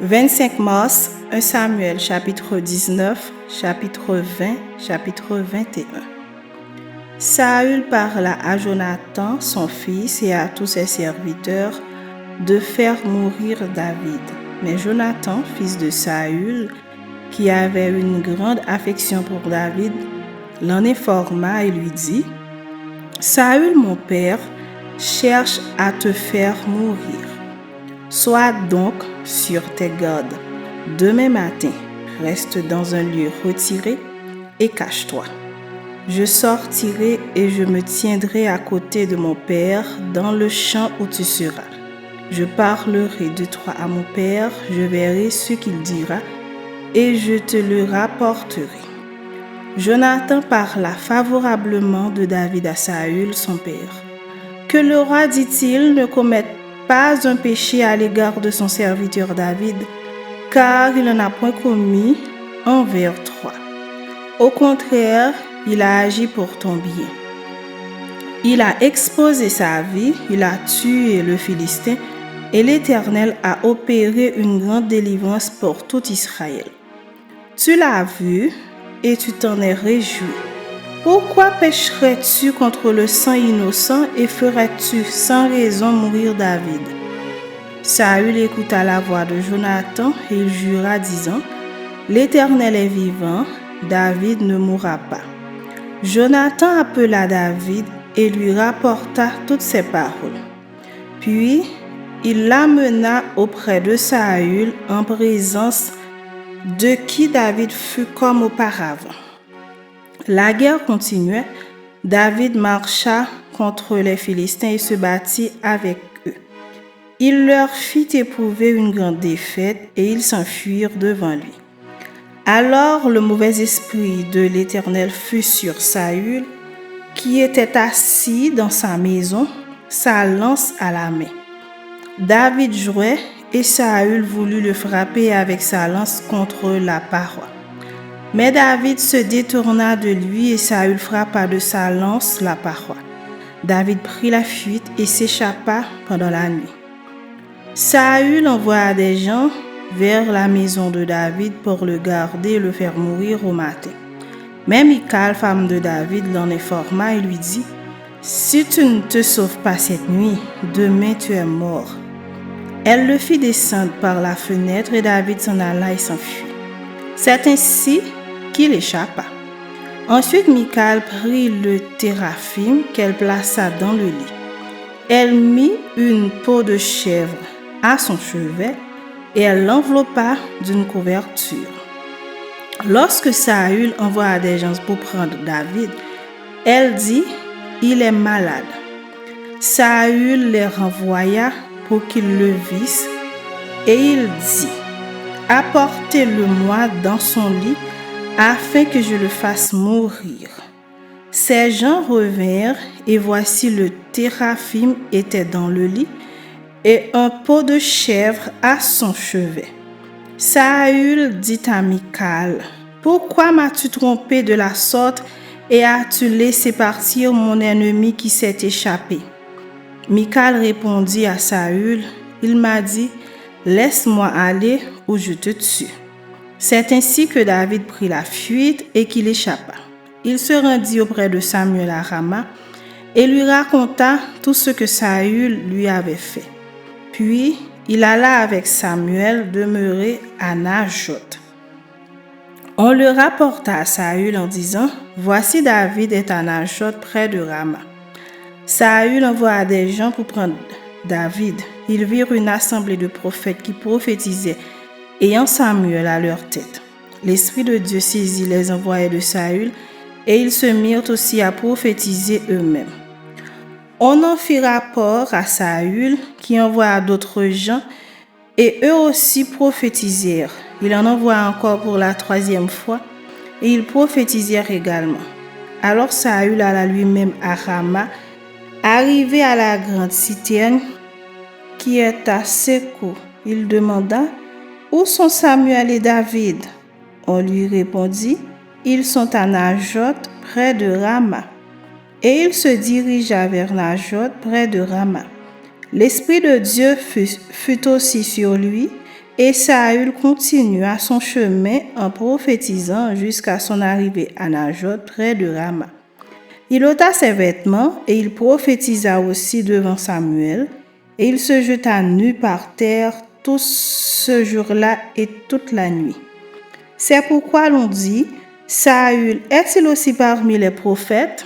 25 mars, 1 Samuel, chapitre 19, chapitre 20, chapitre 21. Saül parla à Jonathan, son fils, et à tous ses serviteurs de faire mourir David. Mais Jonathan, fils de Saül, qui avait une grande affection pour David, l'en informa et lui dit : « Saül, mon père, cherche à te faire mourir. Sois donc sur tes gardes. Demain matin, reste dans un lieu retiré et cache-toi. Je sortirai et je me tiendrai à côté de mon père dans le champ où tu seras. Je parlerai de toi à mon père, je verrai ce qu'il dira et je te le rapporterai. » Jonathan parla favorablement de David à Saül, son père. « Que le roi, dit-il, ne commette pas un péché à l'égard de son serviteur David, car il n'en a point commis envers toi. Au contraire, il a agi pour ton bien. Il a exposé sa vie, il a tué le Philistin, et l'Éternel a opéré une grande délivrance pour tout Israël. Tu l'as vu et tu t'en es réjoui. Pourquoi pécherais-tu contre le sang innocent et ferais-tu sans raison mourir David ?» Saül écouta la voix de Jonathan et il jura disant : « L'Éternel est vivant, David ne mourra pas. » Jonathan appela David et lui rapporta toutes ces paroles. Puis il l'amena auprès de Saül en présence de qui David fut comme auparavant. La guerre continuait. David marcha contre les Philistins et se battit avec eux. Il leur fit éprouver une grande défaite et ils s'enfuirent devant lui. Alors le mauvais esprit de l'Éternel fut sur Saül, qui était assis dans sa maison, sa lance à la main. David jouait et Saül voulut le frapper avec sa lance contre la paroi. Mais David se détourna de lui et Saül frappa de sa lance la paroi. David prit la fuite et s'échappa pendant la nuit. Saül envoya des gens vers la maison de David pour le garder et le faire mourir au matin. Mais Michal, femme de David, l'en informa et lui dit : « Si tu ne te sauves pas cette nuit, demain tu es mort. » Elle le fit descendre par la fenêtre et David s'en alla et s'enfuit. C'est ainsi qu'il échappa. Ensuite, Michal prit le téraphim qu'elle plaça dans le lit. Elle mit une peau de chèvre à son chevet et elle l'enveloppa d'une couverture. Lorsque Saül envoya des gens pour prendre David, elle dit : « Il est malade. » Saül les renvoya pour qu'ils le vissent et il dit : « Apportez-le-moi dans son lit afin que je le fasse mourir. » Ces gens revinrent et voici le téraphim était dans le lit et un pot de chèvre à son chevet. Saül dit à Michal : « Pourquoi m'as-tu trompé de la sorte et as-tu laissé partir mon ennemi qui s'est échappé ?» Michal répondit à Saül : « Il m'a dit : laisse-moi aller ou je te tue. » C'est ainsi que David prit la fuite et qu'il échappa. Il se rendit auprès de Samuel à Rama et lui raconta tout ce que Saül lui avait fait. Puis il alla avec Samuel demeurer à Najoth. On le rapporta à Saül en disant : « Voici David est à Najoth près de Rama. » Saül envoya des gens pour prendre David. Ils virent une assemblée de prophètes qui prophétisaient, ayant Samuel à leur tête. L'Esprit de Dieu saisit les envoyés de Saül et ils se mirent aussi à prophétiser eux-mêmes. On en fit rapport à Saül qui envoya d'autres gens et eux aussi prophétisèrent. Il en envoya encore pour la 3e fois et ils prophétisèrent également. Alors Saül alla lui-même à Rama. Arrivé à la grande citerne qui est à Séco, il demanda : « Où sont Samuel et David ?» On lui répondit : « Ils sont à Najoth près de Rama. » Et il se dirigea vers Najoth près de Rama. L'Esprit de Dieu fut aussi sur lui Et Saül continua son chemin en prophétisant jusqu'à son arrivée à Najoth près de Rama. Il ôta ses vêtements et il prophétisa aussi devant Samuel, et il se jeta nu par terre tout ce jour-là et toute la nuit. C'est pourquoi l'on dit, Saül est-il aussi parmi les prophètes?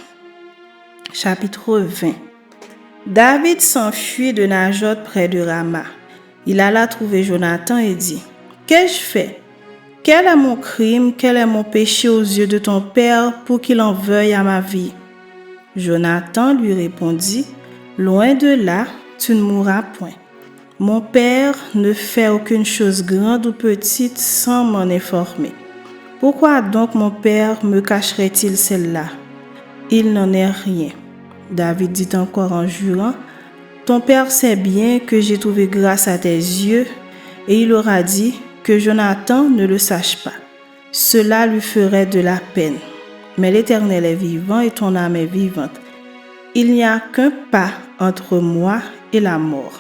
Chapitre 20. David s'enfuit de Najoth près de Rama. Il alla trouver Jonathan et dit, « Qu'ai-je fait? Quel est mon crime, quel est mon péché aux yeux de ton père pour qu'il en veuille à ma vie? » Jonathan lui répondit, « Loin de là, tu ne mourras point. Mon père ne fait aucune chose grande ou petite sans m'en informer. Pourquoi donc mon père me cacherait-il celle-là? Il n'en est rien. » David dit encore en jurant, « Ton père sait bien que j'ai trouvé grâce à tes yeux, et il aura dit que Jonathan ne le sache pas. Cela lui ferait de la peine. Mais l'Éternel est vivant et ton âme est vivante. Il n'y a qu'un pas entre moi et la mort. »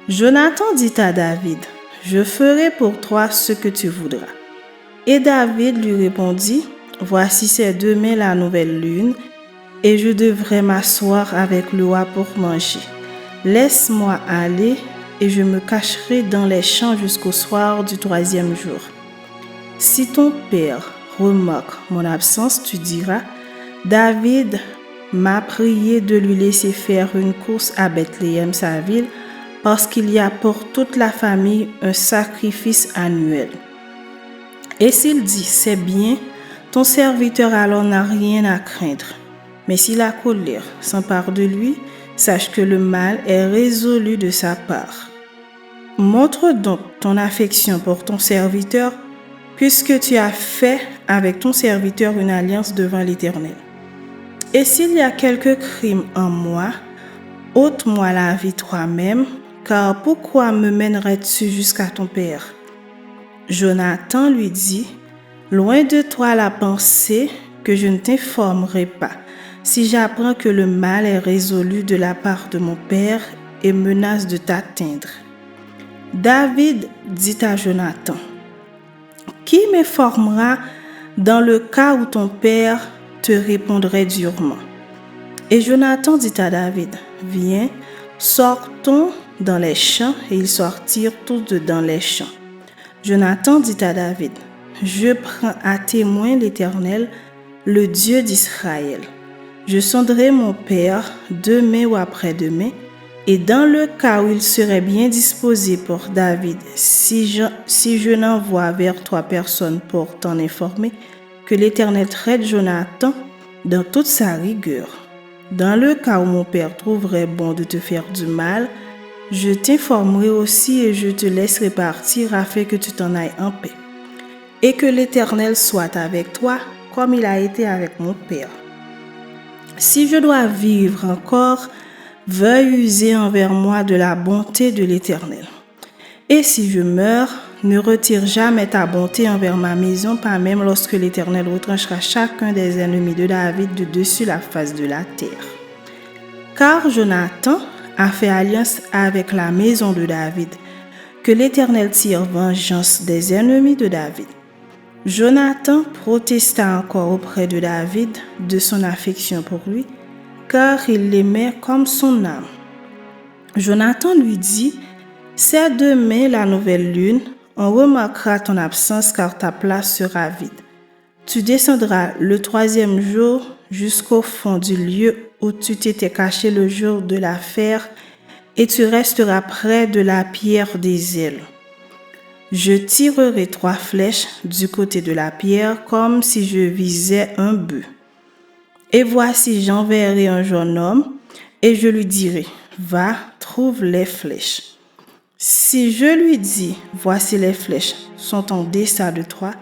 Jonathan dit à David, « Je ferai pour toi ce que tu voudras. » Et David lui répondit, « Voici c'est demain la nouvelle lune, et je devrais m'asseoir avec le roi pour manger. Laisse-moi aller, et je me cacherai dans les champs jusqu'au soir du 3e jour. Si ton père remarque mon absence, tu diras, David m'a prié de lui laisser faire une course à Bethléem, sa ville, parce qu'il y a pour toute la famille un sacrifice annuel. Et s'il dit, c'est bien, ton serviteur alors n'a rien à craindre. Mais si la colère s'empare de lui, sache que le mal est résolu de sa part. Montre donc ton affection pour ton serviteur, puisque tu as fait avec ton serviteur une alliance devant l'Éternel. Et s'il y a quelque crime en moi, ôte-moi la vie toi-même, car pourquoi me mènerais-tu jusqu'à ton père? Jonathan lui dit, loin de toi la pensée que je ne t'informerai pas, si j'apprends que le mal est résolu de la part de mon père et menace de t'atteindre. David dit à Jonathan, qui m'informera dans le cas où ton père te répondrait durement? Et Jonathan dit à David, viens, sortons dans les champs, et ils sortirent tous dans les champs. Jonathan dit à David, je prends à témoin l'Éternel, le Dieu d'Israël. Je sonderai mon père demain ou après-demain, et dans le cas où il serait bien disposé pour David, si je n'envoie vers toi personne pour t'en informer, que l'Éternel traite Jonathan dans toute sa rigueur. Dans le cas où mon père trouverait bon de te faire du mal, je t'informerai aussi et je te laisserai partir afin que tu t'en ailles en paix. Et que l'Éternel soit avec toi comme il a été avec mon père. Si je dois vivre encore, veuille user envers moi de la bonté de l'Éternel. Et si je meurs, ne retire jamais ta bonté envers ma maison, pas même lorsque l'Éternel retranchera chacun des ennemis de David de dessus la face de la terre. Car Jonathan a fait alliance avec la maison de David, que l'Éternel tire vengeance des ennemis de David. Jonathan protesta encore auprès de David de son affection pour lui, car il l'aimait comme son âme. Jonathan lui dit, « C'est demain la nouvelle lune, on remarquera ton absence car ta place sera vide. Tu descendras le 3e jour jusqu'au fond du lieu où tu t'étais caché le jour de l'affaire et tu resteras près de la pierre des ailes. Je tirerai 3 flèches du côté de la pierre comme si je visais un bœuf. Et voici, j'enverrai un jeune homme et je lui dirai, va, trouve les flèches. Si je lui dis, voici les flèches sont en deçà de toi,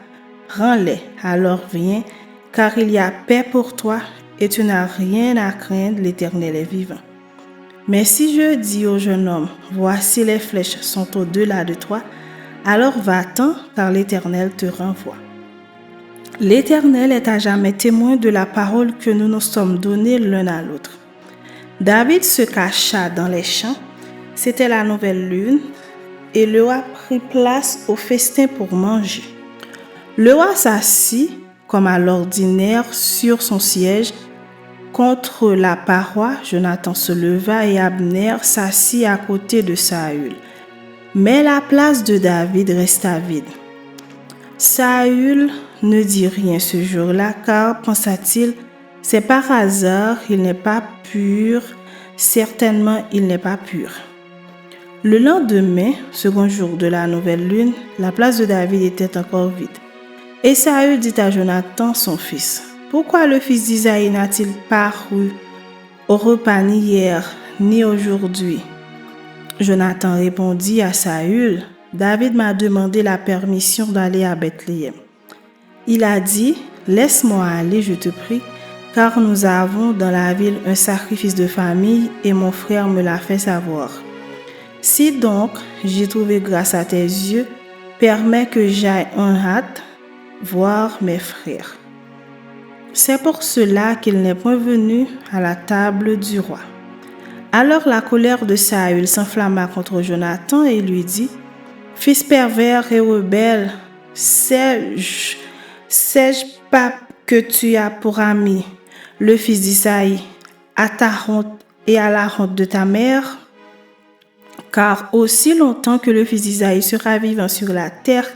prends-les, alors viens, car il y a paix pour toi et tu n'as rien à craindre, l'Éternel est vivant. Mais si je dis au jeune homme, voici les flèches sont au-delà de toi, alors va-t'en, car l'Éternel te renvoie. L'Éternel est à jamais témoin de la parole que nous nous sommes donnée l'un à l'autre. David se cacha dans les champs. C'était la nouvelle lune. et le roi prit place au festin pour manger. Le roi s'assit, comme à l'ordinaire, sur son siège. Contre la paroi, Jonathan se leva et Abner s'assit à côté de Saül. Mais la place de David resta vide. Saül ne dit rien ce jour-là, car, pensa-t-il, c'est par hasard, il n'est pas pur, certainement il n'est pas pur. Le lendemain, second jour de la nouvelle lune, la place de David était encore vide. Et Saül dit à Jonathan, son fils, « Pourquoi le fils d'Isaïe n'a-t-il pas paru au repas ni hier, ni aujourd'hui ?» Jonathan répondit à Saül, « David m'a demandé la permission d'aller à Bethléem. Il a dit, « Laisse-moi aller, je te prie, car nous avons dans la ville un sacrifice de famille et mon frère me l'a fait savoir. Si donc j'ai trouvé grâce à tes yeux, permets que j'aille en hâte voir mes frères. » C'est pour cela qu'il n'est point venu à la table du roi. Alors la colère de Saül s'enflamma contre Jonathan et lui dit, « Fils pervers et rebelle, sais-je pas que tu as pour ami le fils d'Isaïe, à ta honte et à la honte de ta mère? Car aussi longtemps que le fils d'Isaïe sera vivant sur la terre,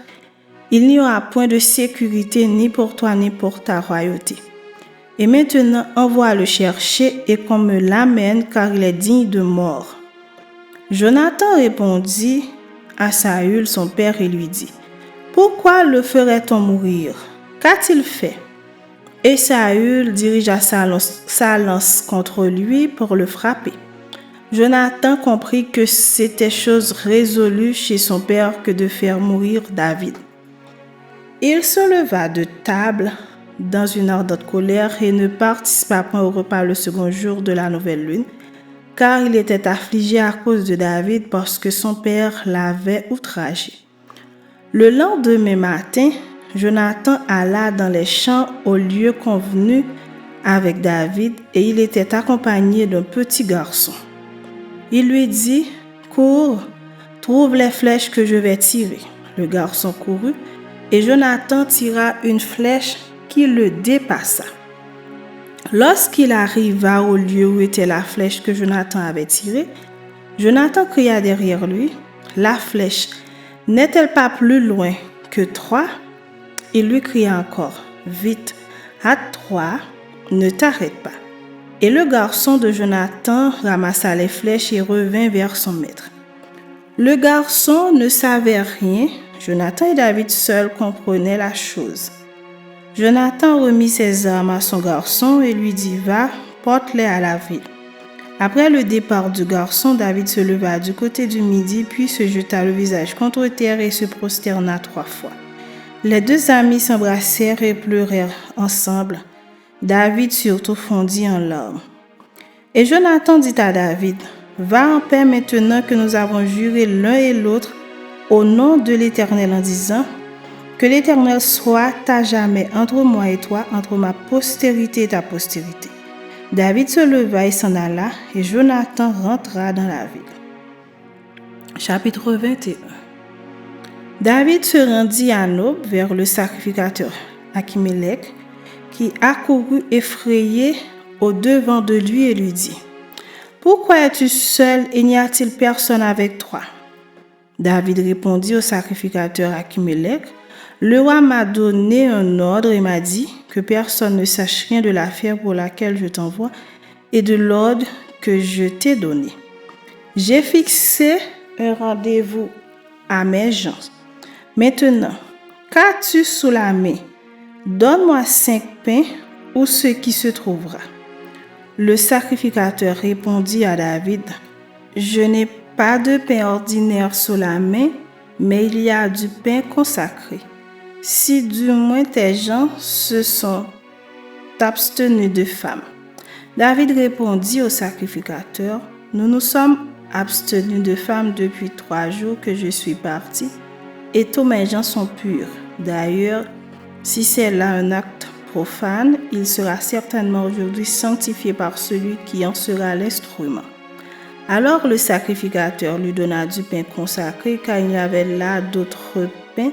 il n'y aura point de sécurité ni pour toi ni pour ta royauté. Et maintenant, envoie le chercher et qu'on me l'amène, car il est digne de mort. » Jonathan répondit à Saül, son père, et lui dit, « Pourquoi le ferait-on mourir? Qu'a-t-il fait? » Et Saül dirigea sa lance contre lui pour le frapper. Jonathan comprit que c'était chose résolue chez son père que de faire mourir David. Il se leva de table dans une ardente colère et ne participa point au repas le second jour de la nouvelle lune, car il était affligé à cause de David parce que son père l'avait outragé. Le lendemain matin, Jonathan alla dans les champs au lieu convenu avec David et il était accompagné d'un petit garçon. Il lui dit, « Cours, trouve les flèches que je vais tirer. » Le garçon courut et Jonathan tira une flèche qui le dépassa. Lorsqu'il arriva au lieu où était la flèche que Jonathan avait tirée, Jonathan cria derrière lui, « La flèche n'est-elle pas plus loin que 3 ?» Il lui cria encore, « Vite, hâte-toi, ne t'arrête pas. » Et le garçon de Jonathan ramassa les flèches et revint vers son maître. Le garçon ne savait rien, Jonathan et David seuls comprenaient la chose. Jonathan remit ses armes à son garçon et lui dit, « Va, porte-les à la ville. » Après le départ du garçon, David se leva du côté du midi, puis se jeta le visage contre terre et se prosterna 3 fois. Les 2 amis s'embrassèrent et pleurèrent ensemble. David surtout fondit en larmes. Et Jonathan dit à David, « Va en paix maintenant que nous avons juré l'un et l'autre au nom de l'Éternel en disant, que l'Éternel soit à jamais entre moi et toi, entre ma postérité et ta postérité. » David se leva et s'en alla, et Jonathan rentra dans la ville. Chapitre 21. David se rendit à Nob vers le sacrificateur Achimélec, qui accourut effrayé au-devant de lui et lui dit, « Pourquoi es-tu seul et n'y a-t-il personne avec toi? » David répondit au sacrificateur Achimélec, « Le roi m'a donné un ordre et m'a dit que personne ne sache rien de l'affaire pour laquelle je t'envoie et de l'ordre que je t'ai donné. J'ai fixé un rendez-vous à mes gens. Maintenant, qu'as-tu sous la main? Donne-moi 5 pains ou ce qui se trouvera. » Le sacrificateur répondit à David, « Je n'ai pas de pain ordinaire sous la main, mais il y a du pain consacré. Si du moins tes gens se sont abstenus de femmes. » David répondit au sacrificateur, « Nous nous sommes abstenus de femmes depuis 3 jours que je suis parti, et tous mes gens sont purs. D'ailleurs, si c'est là un acte profane, il sera certainement aujourd'hui sanctifié par celui qui en sera l'instrument. » Alors le sacrificateur lui donna du pain consacré, car il n'y avait là d'autre pain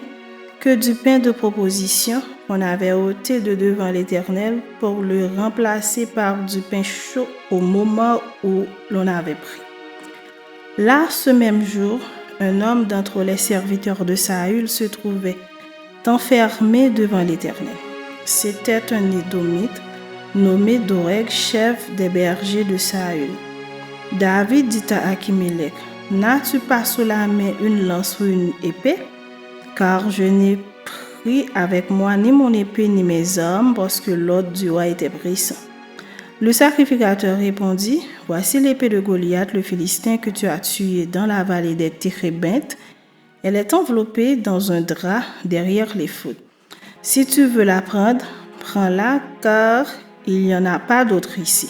que du pain de proposition qu'on avait ôté de devant l'Éternel pour le remplacer par du pain chaud au moment où l'on avait pris. Là, ce même jour, un homme d'entre les serviteurs de Saül se trouvait enfermé devant l'Éternel. C'était un Édomite nommé Doeg, chef des bergers de Saül. David dit à Achimélec, « N'as-tu pas sous la main une lance ou une épée? Car je n'ai pris avec moi ni mon épée ni mes armes, parce que l'ordre du roi était pressant. » Le sacrificateur répondit, « Voici l'épée de Goliath, le Philistin que tu as tué dans la vallée des Térébintes. Elle est enveloppée dans un drap derrière l'éphod. Si tu veux la prendre, prends-la, car il n'y en a pas d'autre ici. »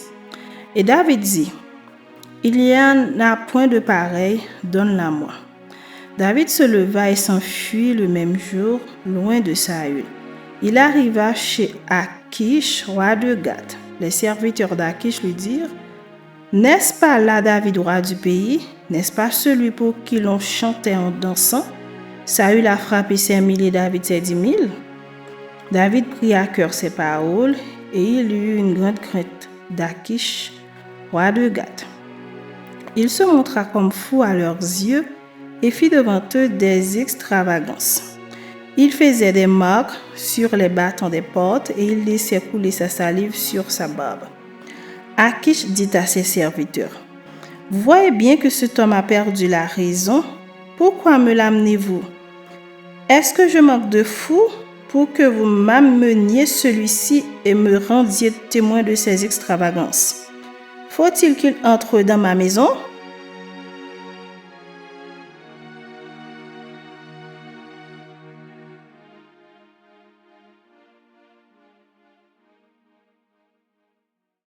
Et David dit, « Il n'y en a point de pareil, donne-la-moi. » David se leva et s'enfuit le même jour, loin de Saül. Il arriva chez Achish, roi de Gath. Les serviteurs d'Achish lui dirent, « N'est-ce pas là David, roi du pays? N'est-ce pas celui pour qui l'on chantait en dansant? Saül a frappé 5 000 et David ses 10 000. » David prit à cœur ces paroles et il eut une grande crainte d'Achish, roi de Gath. Il se montra comme fou à leurs yeux et fit devant eux des extravagances. Il faisait des marques sur les battants des portes et il laissait couler sa salive sur sa barbe. Achish dit à ses serviteurs, « Vous voyez bien que cet homme a perdu la raison. Pourquoi me l'amenez-vous? Est-ce que je manque de fou pour que vous m'ameniez celui-ci et me rendiez témoin de ses extravagances? Faut-il qu'il entre dans ma maison? »